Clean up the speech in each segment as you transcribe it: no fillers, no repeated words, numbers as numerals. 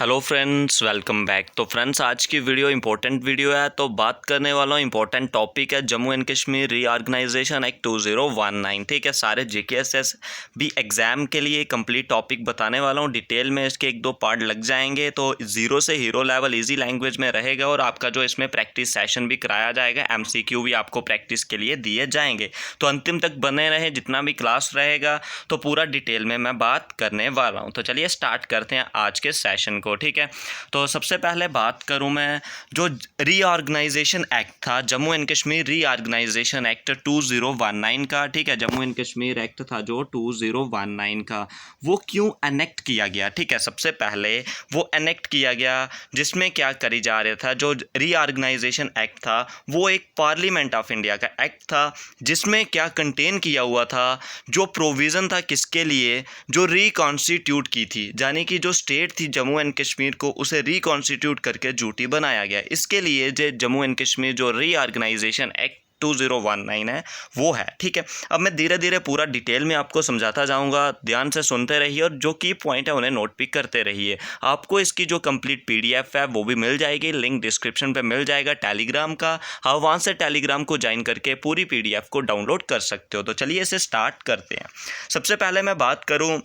Hello friends, welcome back. तो friends, आज की वीडियो इंपॉर्टेंट वीडियो है। तो बात करने वाला हूँ इंपॉर्टेंट टॉपिक है Jammu and Kashmir reorganisation act 2019। ठीक है, सारे जीकेएसएस भी एग्ज़ाम के लिए कंप्लीट टॉपिक बताने वाला हूँ। डिटेल में इसके एक दो पार्ट लग जाएंगे। तो ज़ीरो से हीरो लेवल इजी लैंग्वेज में रहेगा और आपका जो इसमें प्रैक्टिस सेशन भी कराया जाएगा, एमसीक्यू भी आपको प्रैक्टिस के लिए दिए जाएंगे। तो अंतिम तक बने रहे, जितना भी क्लास रहेगा तो पूरा डिटेल में मैं बात करने वाला हूँ। तो चलिए स्टार्ट करते हैं आज के सेशन को। ठीक है, तो सबसे पहले बात करूं मैं जो रीऑर्गेनाइजेशन एक्ट था, Jammu and Kashmir reorganisation act 2019 का। ठीक है, जम्मू एंड कश्मीर एक्ट था जो 2019 का, वो क्यों एनेक्ट किया गया। ठीक है, सबसे पहले वो एनेक्ट किया गया जिसमें क्या करी जा रहा था। जो रीऑर्गेनाइजेशन एक्ट था वो एक पार्लियामेंट ऑफ इंडिया का एक्ट था, जिसमें क्या कंटेन किया हुआ था, जो प्रोविज़न था किसके लिए, जो रिकॉन्स्टिट्यूट की थी, यानी कि जो स्टेट थी जम्मू एंड कश्मीर को, उसे रिकॉन्स्टिट्यूट करके यूटी बनाया गया। इसके लिए जो जम्मू एंड कश्मीर जो रीऑर्गेनाइजेशन एक्ट 2019 है वो है। ठीक है, अब मैं धीरे धीरे पूरा डिटेल में आपको समझाता जाऊंगा, ध्यान से सुनते रहिए और जो की पॉइंट है उन्हें नोट भी करते रहिए। आपको इसकी जो कंप्लीट पीडीएफ है वो भी मिल जाएगी, लिंक डिस्क्रिप्शन पे मिल जाएगा टेलीग्राम का। हाँ, वहाँ से टेलीग्राम को ज्वाइन करके पूरी पीडीएफ को डाउनलोड कर सकते हो। तो चलिए इसे स्टार्ट करते हैं। सबसे पहले मैं बात करूँ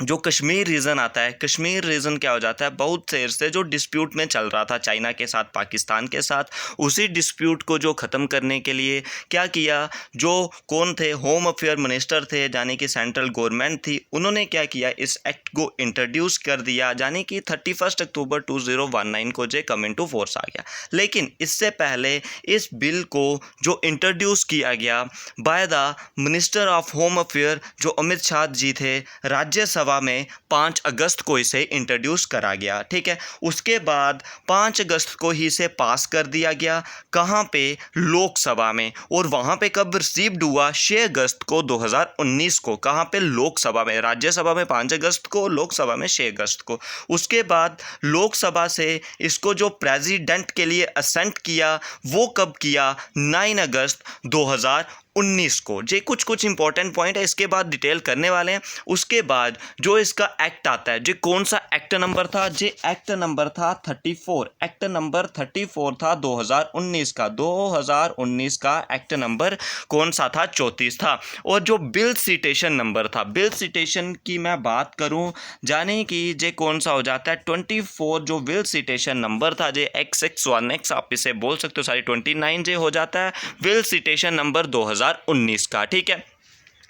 जो कश्मीर रीजन आता है। कश्मीर रीजन क्या हो जाता है, बहुत देर से जो डिस्प्यूट में चल रहा था चाइना के साथ, पाकिस्तान के साथ, उसी डिस्प्यूट को जो ख़त्म करने के लिए क्या किया, जो कौन थे, होम अफेयर मिनिस्टर थे, यानी कि सेंट्रल गवर्नमेंट थी, उन्होंने क्या किया, इस एक्ट को इंट्रोड्यूस कर दिया, यानी कि 31 अक्टूबर 2019 को जे कम इनटू फोर्स आ गया। लेकिन इससे पहले इस बिल को जो इंट्रोड्यूस किया गया by the minister of home affair जो अमित शाह जी थे, राज्यसभा में 5 अगस्त को इसे इंट्रोड्यूस करा गया। ठीक है, उसके बाद 5 अगस्त को ही इसे पास कर दिया गया। कहाँ पे, लोकसभा में। और वहाँ पे कब रिसीव्ड हुआ, 6 अगस्त को 2019 को। कहाँ पे, लोकसभा में। राज्यसभा में 5 अगस्त को, लोकसभा में 6 अगस्त को। उसके बाद लोकसभा से इसको जो प्रेसिडेंट के लिए असेंट किया वो कब किया, 9 अगस्त 2019 को। जे कुछ इंपॉर्टेंट पॉइंट है, इसके बाद डिटेल करने वाले हैं। उसके बाद जो इसका एक्ट आता है, जे कौन सा एक्ट नंबर था, जे एक्ट नंबर था 34। एक्ट नंबर 34 था 2019 का। 2019 का एक्ट नंबर कौन सा था, 34 था। और जो बिल सिटेशन नंबर था, बिल सिटेशन की मैं बात करूं, जाने कि जे कौन सा हो जाता है 24। जो बिल सिटेशन नंबर था, जे XX1X आप इसे बोल सकते हो, सारी 29 जे हो जाता है बिल सिटेशन नंबर 2019 का। ठीक है,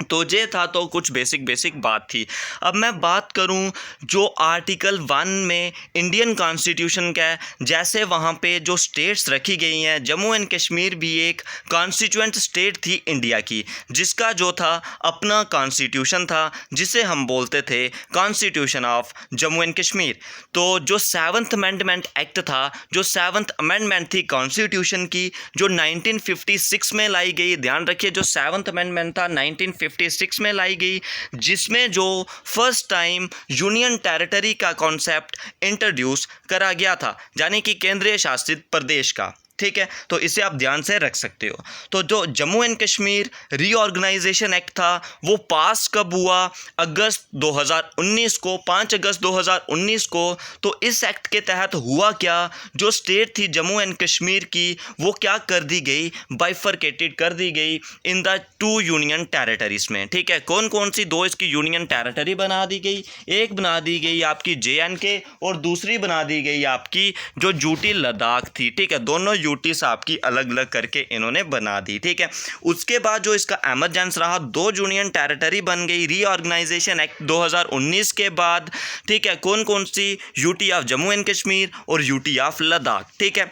तो ये था, तो कुछ बेसिक बात थी। अब मैं बात करूं जो आर्टिकल 1 में इंडियन कॉन्स्टिट्यूशन का है, जैसे वहाँ पे जो स्टेट्स रखी गई हैं, जम्मू एंड कश्मीर भी एक कॉन्स्टिट्यूएंट स्टेट थी इंडिया की, जिसका जो था अपना कॉन्स्टिट्यूशन था, जिसे हम बोलते थे constitution of Jammu and Kashmir. तो जो 7th अमेंडमेंट एक्ट था, जो 7th अमेंडमेंट थी कॉन्स्टिट्यूशन की, जो 1956 में लाई गई। ध्यान रखिए, जो 7th अमेंडमेंट था 1956 में लाई गई, जिसमें जो फर्स्ट टाइम यूनियन टेरिटरी का कॉन्सेप्ट इंट्रोड्यूस करा गया था, यानी कि केंद्रीय शासित प्रदेश का। ठीक है, तो इसे आप ध्यान से रख सकते हो। तो जो Jammu and Kashmir reorganisation act था वो पास कब हुआ, अगस्त 2019 को, 5 अगस्त 2019 को। तो इस एक्ट के तहत हुआ क्या, जो स्टेट थी जम्मू एंड कश्मीर की, वो क्या कर दी गई, बाइफरकेटेड कर दी गई इन द 2 यूनियन टेरिटरीज में। ठीक है, कौन कौन सी 2 इसकी यूनियन टेरिटरी बना दी गई, एक बना दी गई आपकी JNK और दूसरी बना दी गई आपकी जो यूटी लद्दाख थी। ठीक है, दोनों यूटीस आपकी अलग अलग करके इन्होंने बना दी। ठीक है, उसके बाद जो इसका एमरजेंस रहा, 2 यूनियन टेरिटरी बन गई रीऑर्गेनाइजेशन एक्ट 2019 के बाद। ठीक है, कौन कौन सी, UT of Jammu and Kashmir और यूटी ऑफ लद्दाख। ठीक है,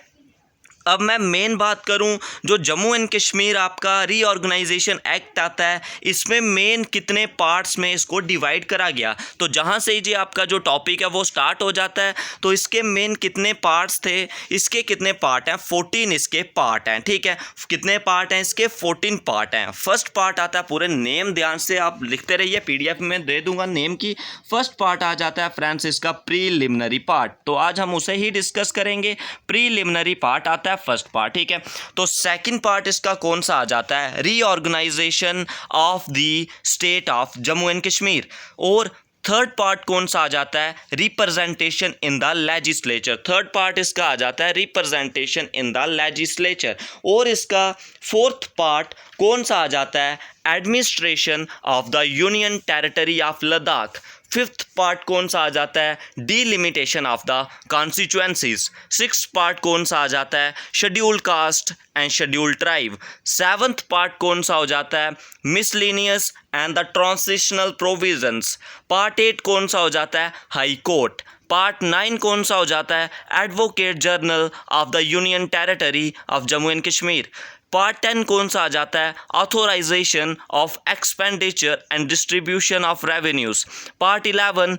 अब मैं मेन बात करूं, जो जम्मू एंड कश्मीर आपका रीऑर्गेनाइजेशन एक्ट आता है, इसमें मेन कितने पार्ट्स में इसको डिवाइड करा गया। तो जहां से ही जी आपका जो टॉपिक है वो स्टार्ट हो जाता है। तो इसके मेन कितने पार्ट्स थे, इसके कितने पार्ट हैं, 14 इसके पार्ट हैं। ठीक है, कितने पार्ट हैं इसके, 14 पार्ट हैं। फर्स्ट पार्ट आता है, पूरे नेम ध्यान से आप लिखते रहिए, पीडीएफ में दे दूंगा नेम की। फर्स्ट पार्ट आ जाता है फ्रेंड्स इसका प्रीलिमिनरी पार्ट, तो आज हम उसे ही डिस्कस करेंगे। प्रीलिमिनरी पार्ट आता है फर्स्ट पार्ट। ठीक है, तो सेकंड पार्ट इसका कौन सा आ जाता है, reorganisation of the state of Jammu and Kashmir. और थर्ड पार्ट कौन सा आ जाता है, representation in the legislature. Third part इसका आ जाता है रिप्रेजेंटेशन इन द लेजिस्लेचर। और इसका फोर्थ पार्ट कौन सा आ जाता है, administration of the union territory of Ladakh. Fifth part कौन सा आ जाता है, delimitation of the constituencies. Sixth part कौन सा आ जाता है, scheduled caste and scheduled tribe. Seventh part कौन सा हो जाता है, miscellaneous and the transitional provisions. Part 8 कौन सा हो जाता है, हाई कोर्ट। पार्ट 9 कौन सा हो जाता है, advocate general of the union territory of Jammu and Kashmir. Part 10 कौन सा आ जाता है, authorisation of expenditure and distribution of revenues. Part 11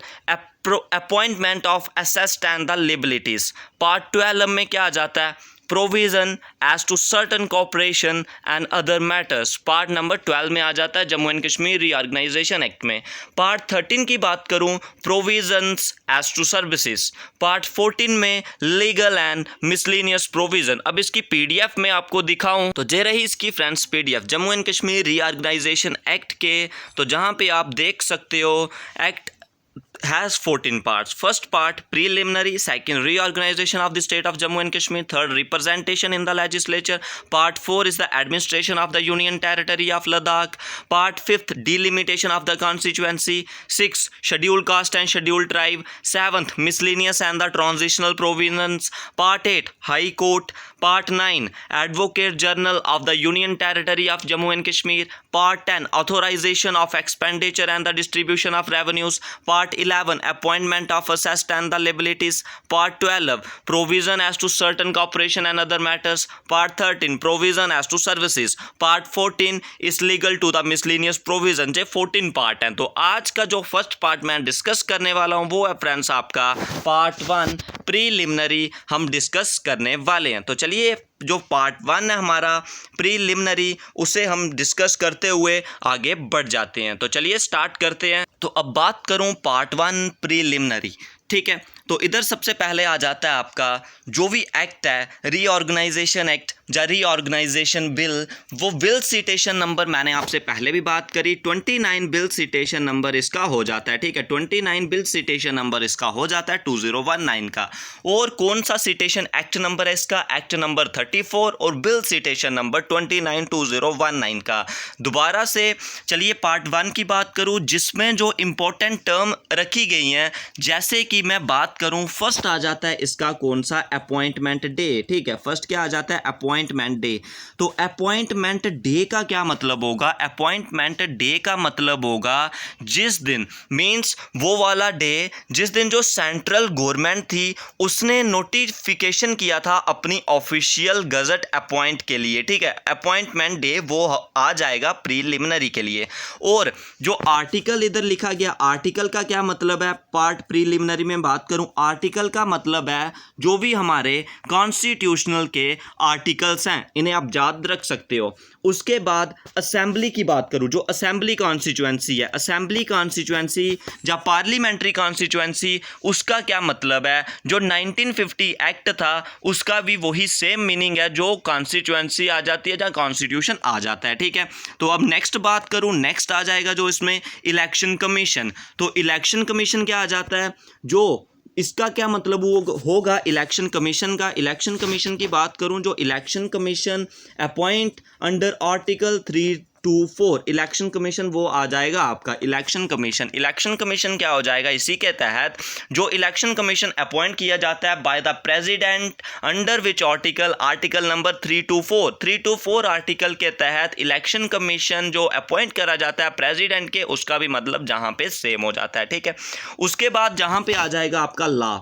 appointment of assessed and the liabilities. Part 12 में क्या आ जाता है, provision as to certain corporation and other matters. Part number 12 में आ जाता है Jammu and Kashmir reorganisation act में। पार्ट 13 की बात करूं, provisions as to services. Part 14 में लीगल एंड मिसलेनियस प्रोविजन। अब इसकी पीडीएफ में आपको दिखाऊं तो जे रही इसकी friends PDF Jammu and Kashmir reorganisation act के, तो जहां पे आप देख सकते हो act has 14 parts. First part preliminary, second reorganization of the state of Jammu and Kashmir, third representation in the legislature, part 4 is the administration of the union territory of Ladakh, part 5th delimitation of the constituency, 6th scheduled caste and scheduled tribe, 7th miscellaneous and the transitional provisions, part 8 high court, part 9 advocate general of the union territory of Jammu and Kashmir, part 10 authorization of expenditure and the distribution of revenues, part 11 appointment of assessed and the liabilities, part 12 provision as to certain corporation and other matters, part 13 provision as to services, part 14 is legal to the miscellaneous provision। J 14 part हैं। तो आज का जो first part मैं discuss करने वाला हूं वो है फ्रेंड्स आपका पार्ट 1 प्रीलिमिनरी हम डिस्कस करने वाले हैं। तो चलिए जो पार्ट 1 है हमारा प्रीलिमिनरी, उसे हम डिस्कस करते हुए आगे बढ़ जाते हैं। तो चलिए स्टार्ट करते हैं। तो अब बात करूं पार्ट 1 प्रीलिमिनरी, ठीक है। तो इधर सबसे पहले आ जाता है आपका जो भी एक्ट है, रीऑर्गेनाइजेशन एक्ट या रीऑर्गेनाइजेशन बिल। वो बिल सिटेशन नंबर मैंने आपसे पहले भी बात करी, 29 बिल सिटेशन नंबर इसका हो जाता है, ठीक है। 29 बिल सिटेशन नंबर इसका हो जाता है 2019 का। और कौन सा सिटेशन एक्ट नंबर है इसका, एक्ट नंबर 34 और बिल सिटेशन नंबर 29 2019 का। दोबारा से चलिए पार्ट 1 की बात करूं जिसमें जो इंपॉर्टेंट टर्म रखी गई हैं, जैसे कि मैं बात करूं फर्स्ट आ जाता है इसका कौन सा, अपॉइंटमेंट डे, ठीक है। फर्स्ट क्या आ जाता है, अपॉइंटमेंट डे। तो अपॉइंटमेंट डे का क्या मतलब होगा, अपॉइंटमेंट डे का मतलब होगा जिस दिन, मींस वो वाला डे जिस दिन जो सेंट्रल गवर्नमेंट थी उसने नोटिफिकेशन किया था अपनी ऑफिशियल गजट अपॉइंट के लिए, ठीक है। अपॉइंटमेंट डे वो आ जाएगा प्रीलिमिनरी के लिए। और जो आर्टिकल इधर लिखा गया, आर्टिकल का क्या मतलब है, पार्ट प्रीलिमिनरी में बात करूं, आर्टिकल का मतलब है जो भी हमारे कॉन्स्टिट्यूशनल के आर्टिकल्स हैं इन्हें आप याद रख सकते हो। उसके बाद असेंबली की बात करूं, जो असेंबली कॉन्स्टिट्यूएंसी है, असेंबली कॉन्स्टिट्यूएंसी या पार्लियामेंट्री कॉन्स्टिट्यूएंसी, उसका क्या मतलब है, जो 1950 एक्ट था उसका भी वही सेम मीनिंग है जो कॉन्स्टिट्यूएंसी आ जाती है या कॉन्स्टिट्यूशन आ जाता है, ठीक है। तो अब नेक्स्ट बात करूं, नेक्स्ट आ जाएगा जो इसमें इलेक्शन कमीशन। तो इलेक्शन कमीशन क्या आ जाता है, जो इसका क्या मतलब होगा इलेक्शन कमीशन का। इलेक्शन कमीशन की बात करूं, जो election commission appoint under article 324, इलेक्शन कमीशन वो आ जाएगा आपका इलेक्शन कमीशन। इलेक्शन कमीशन क्या हो जाएगा, इसी के तहत जो इलेक्शन कमीशन अपॉइंट किया जाता है bye the president under which article number 324 article के तहत इलेक्शन कमीशन जो अपॉइंट करा जाता है प्रेसिडेंट के, उसका भी मतलब जहां पे सेम हो जाता है, ठीक है। उसके बाद जहां पे आ जाएगा आपका लॉ,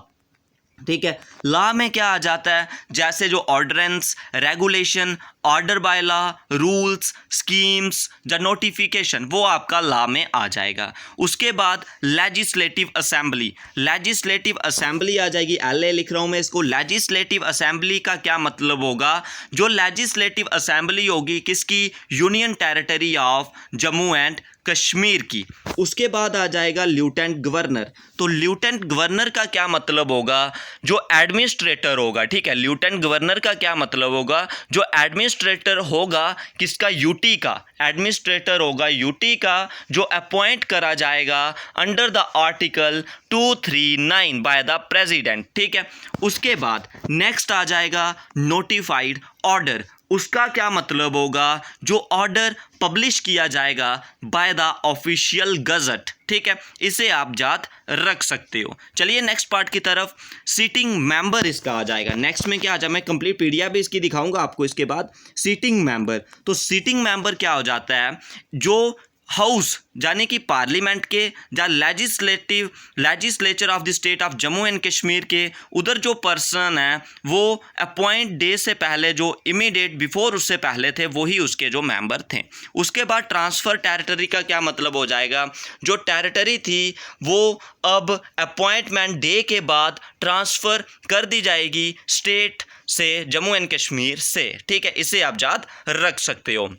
ठीक है। लॉ में क्या आ जाता है, जैसे जो ordinance, regulation, order by law, rules, schemes या नोटिफिकेशन, वो आपका लॉ में आ जाएगा। उसके बाद लेजिस्लेटिव असेंबली, लेजिस्लेटिव असेंबली आ जाएगी, LA लिख रहा हूँ मैं इसको। लेजिस्लेटिव असेंबली का क्या मतलब होगा, जो लेजिस्लेटिव असेंबली होगी किसकी, union territory of Jammu and Kashmir की। उसके बाद आ जाएगा ल्यूटेंट गवर्नर। तो ल्यूटेंट गवर्नर का क्या मतलब होगा, जो एडमिनिस्ट्रेटर होगा, ठीक है। ल्यूटेंट गवर्नर का क्या मतलब होगा, जो एडमिनिस्ट्रेटर एडमिनिस्ट्रेटर होगा किसका, यूटी का। एडमिनिस्ट्रेटर होगा यूटी का, जो अपॉइंट करा जाएगा under the article 239 bye the president, ठीक है। उसके बाद नेक्स्ट आ जाएगा नोटिफाइड ऑर्डर। उसका क्या मतलब होगा, जो ऑर्डर पब्लिश किया जाएगा बाय द ऑफिशियल गजट, ठीक है। इसे आप याद रख सकते हो। चलिए नेक्स्ट पार्ट की तरफ। सीटिंग मेंबर इसका आ जाएगा। नेक्स्ट में क्या आ जाए, मैं कंप्लीट पीडीएफ भी इसकी दिखाऊंगा आपको इसके बाद। सीटिंग मेंबर, तो सीटिंग मेंबर क्या हो जाता है, जो हाउस यानी कि पार्लियामेंट के या legislature of the state of Jammu and Kashmir के उधर जो पर्सन है वो अपॉइंट डे से पहले, जो इमीडिएट बिफोर उससे पहले थे, वही उसके जो मेंबर थे। उसके बाद ट्रांसफ़र टेरिटरी का क्या मतलब हो जाएगा, जो टेरिटरी थी वो अब अपॉइंटमेंट डे के बाद ट्रांसफ़र कर दी जाएगी स्टेट से, जम्मू एंड कश्मीर से, ठीक है। इसे आप याद रख सकते हो।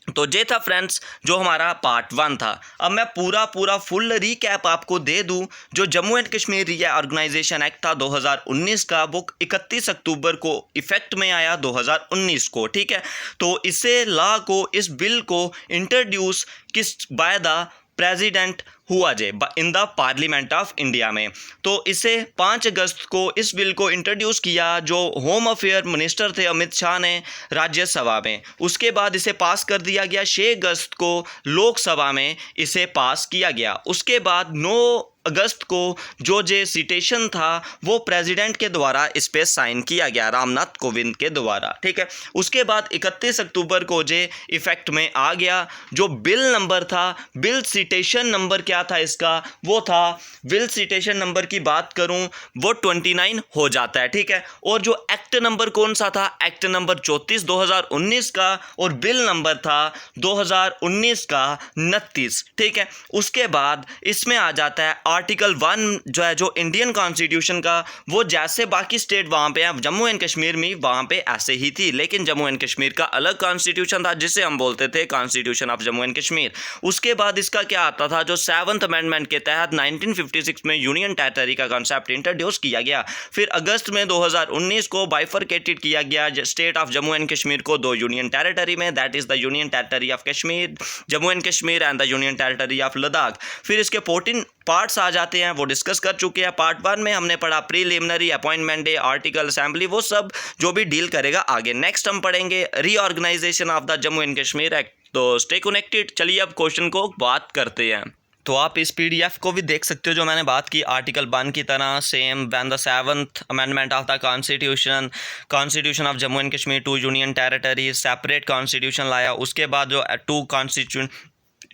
तो ये था फ्रेंड्स जो हमारा पार्ट 1 था। अब मैं पूरा फुल रीकैप आपको दे दूं। जो Jammu and Kashmir reorganisation act था 2019 का, वो 31 अक्टूबर को इफेक्ट में आया 2019 को, ठीक है। तो इसे लॉ को, इस बिल को इंट्रोड्यूस किस बाय द प्रेसिडेंट हुआ जे in the parliament of India में। तो इसे 5 अगस्त को इस बिल को इंट्रोड्यूस किया, जो होम अफेयर मिनिस्टर थे अमित शाह ने, राज्यसभा में। उसके बाद इसे पास कर दिया गया 6 अगस्त को लोकसभा में इसे पास किया गया। उसके बाद 9 अगस्त को जो जे सिटेशन था वो प्रेसिडेंट के द्वारा इस पे साइन किया गया, रामनाथ कोविंद के द्वारा, ठीक है। उसके बाद 31 अक्टूबर को जे इफेक्ट में आ गया। जो बिल नंबर था, बिल सिटेशन नंबर क्या था इसका, वो था, बिल सिटेशन नंबर की बात करूं वो 29 हो जाता है, ठीक है। और जो एक्ट नंबर कौन सा था, एक्ट नंबर 34 2019 का, और बिल नंबर था 2019 का 29, ठीक है। उसके बाद इसमें आ जाता है आर्टिकल 1 जो है, जो इंडियन कॉन्स्टिट्यूशन का, वो जैसे बाकी स्टेट वहाँ पे हैं, जम्मू एंड कश्मीर में वहाँ पे ऐसे ही थी, लेकिन जम्मू एंड कश्मीर का अलग कॉन्स्टिट्यूशन था जिसे हम बोलते थे constitution of Jammu and Kashmir. उसके बाद इसका क्या आता था, जो 7th अमेंडमेंट के तहत 1956 में यूनियन टेरिटरी का कॉन्सेप्ट इंट्रोड्यूस किया गया। फिर अगस्त में 2019 को बाइफरकेटेड किया गया state of Jammu and Kashmir को 2 यूनियन टेरिटरी में, that is the union territory of Kashmir, Jammu and Kashmir, and the union territory of Ladakh. फिर इसके 14 पार्ट्स आ जाते हैं, वो डिस्कस कर चुके हैं। पार्ट 1 में हमने पढ़ा preliminary, appointment day, article, assembly, वो सब जो भी डील करेगा आगे। नेक्स्ट हम पढ़ेंगे reorganisation of the Jammu and Kashmir act. तो स्टे कनेक्टेड। चलिए अब क्वेश्चन को बात करते हैं। तो आप इस पीडीएफ को भी देख सकते हो, जो मैंने बात की आर्टिकल 1 की तरह same. When the 7th amendment of the constitution of Jammu and Kashmir to union territory, separate constitution लाया। उसके बाद जो 2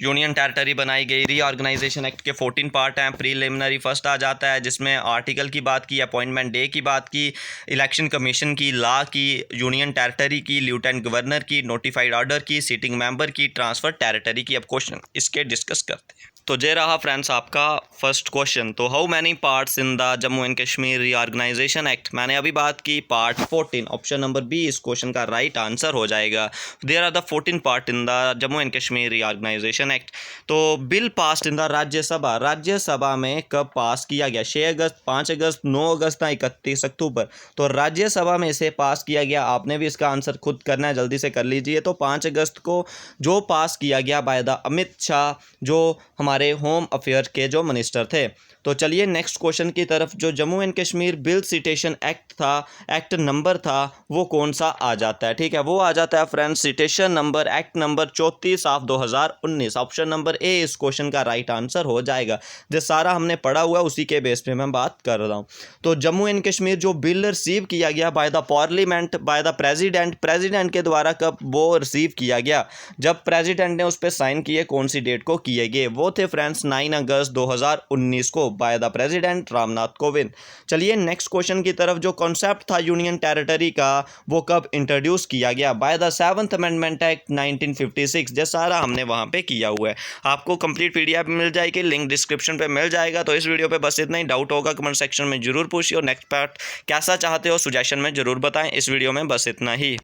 यूनियन टेरिटरी बनाई गई। रीऑर्गेनाइजेशन एक्ट के 14 पार्ट हैं। प्रीलिमिनरी फर्स्ट आ जाता है, जिसमें आर्टिकल की बात की, अपॉइंटमेंट डे की बात की, इलेक्शन कमीशन की, लॉ की, यूनियन टेरिटरी की, लेफ्टिनेंट गवर्नर की, नोटिफाइड ऑर्डर की, सीटिंग मेंबर की, ट्रांसफ़र टेरिटरी की। अब क्वेश्चन इसके डिस्कस करते हैं। तो ये रहा फ्रेंड्स आपका फर्स्ट क्वेश्चन। तो how many parts in the Jammu and Kashmir reorganisation act, मैंने अभी बात की पार्ट 14, ऑप्शन नंबर बी इस क्वेश्चन का राइट आंसर हो जाएगा। There are the 14 part in the Jammu and Kashmir reorganisation act. तो bill passed in the Rajya Sabha, Rajya Sabha में कब पास किया गया, 6 अगस्त, 5 अगस्त, 9 अगस्त या 31 अक्टूबर। तो राज्यसभा में इसे पास किया गया। आपने भी इसका आंसर खुद करना है, जल्दी से कर लीजिए। तो 5 अगस्त को जो पास किया गया बाय द अमित शाह, जो हमारे होम अफेयर के जो मिनिस्टर थे। तो चलिए नेक्स्ट क्वेश्चन की तरफ। जो Jammu and Kashmir bill citation act था, एक्ट नंबर था, वो कौन सा आ जाता है, ठीक है। वो आ जाता है friends citation number, act number 34 of 2019। Option number A इस क्वेश्चन का राइट आंसर हो जाएगा। जो सारा हमने पढ़ा हुआ उसी के बेस पे मैं बात कर रहा हूँ। तो जम्मू एंड कश्मीर जो बिल रिसीव किया गया by the parliament, bye the president के द्वारा, कब वो रिसीव किया गया, जब प्रेसिडेंट ने उस पर साइन किए, कौन सी डेट को किए गए, वो थे फ्रेंड्स 9 अगस्त 2019 को bye the president Ramnath Kovind. चलिए नेक्स्ट क्वेश्चन की तरफ। जो कॉन्सेप्ट था यूनियन टेरिटरी का, वो कब इंट्रोड्यूस किया गया, by the 7th amendment act 1956। जैसा सारा हमने वहां पे किया हुआ है। आपको कंप्लीट पीडीएफ मिल जाएगी, लिंक डिस्क्रिप्शन पे मिल जाएगा। तो इस वीडियो पे बस इतना ही। डाउट होगा कमेंट सेक्शन में जरूर पूछिए, और नेक्स्ट पार्ट कैसा चाहते हो सुजेशन में जरूर बताएं। इस वीडियो में बस इतना ही।